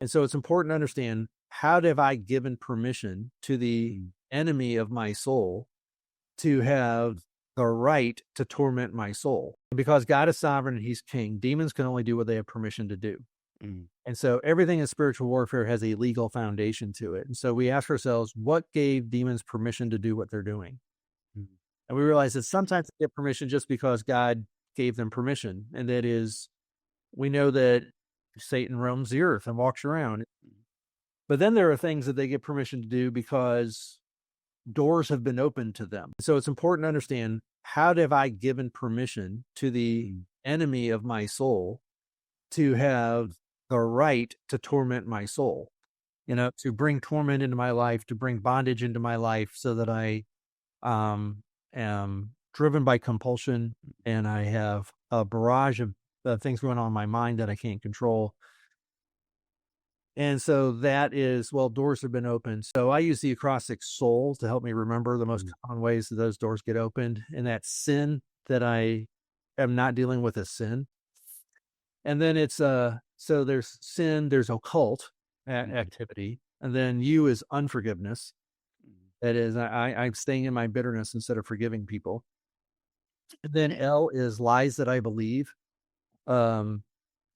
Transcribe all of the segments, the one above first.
And so it's important to understand, how have I given permission to the enemy of my soul to have the right to torment my soul? And because God is sovereign and he's king, demons can only do what they have permission to do. Mm. And so everything in spiritual warfare has a legal foundation to it. And so we ask ourselves, what gave demons permission to do what they're doing? Mm. And we realize that sometimes they get permission just because God gave them permission. And that is, we know that Satan roams the earth and walks around. But then there are things that they get permission to do because doors have been opened to them. So it's important to understand, how have I given permission to the enemy of my soul to have the right to torment my soul? To bring torment into my life, to bring bondage into my life, so that I am driven by compulsion and I have a barrage of things going on in my mind that I can't control. And so that is, well, doors have been opened. So I use the acrostic SOUL to help me remember the most common ways that those doors get opened. And that sin, that I am not dealing with a sin. And then it's, so there's sin, there's occult activity. And then U is unforgiveness. That is, I'm staying in my bitterness instead of forgiving people. And then L is lies that I believe.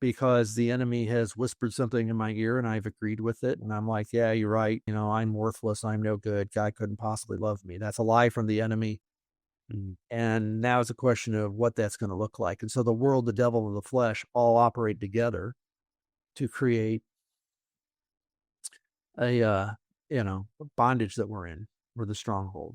Because the enemy has whispered something in my ear and I've agreed with it. And I'm like, yeah, you're right. I'm worthless. I'm no good. God couldn't possibly love me. That's a lie from the enemy. And now it's a question of what that's going to look like. And so the world, the devil, and the flesh all operate together to create a, bondage that we're in, or the stronghold.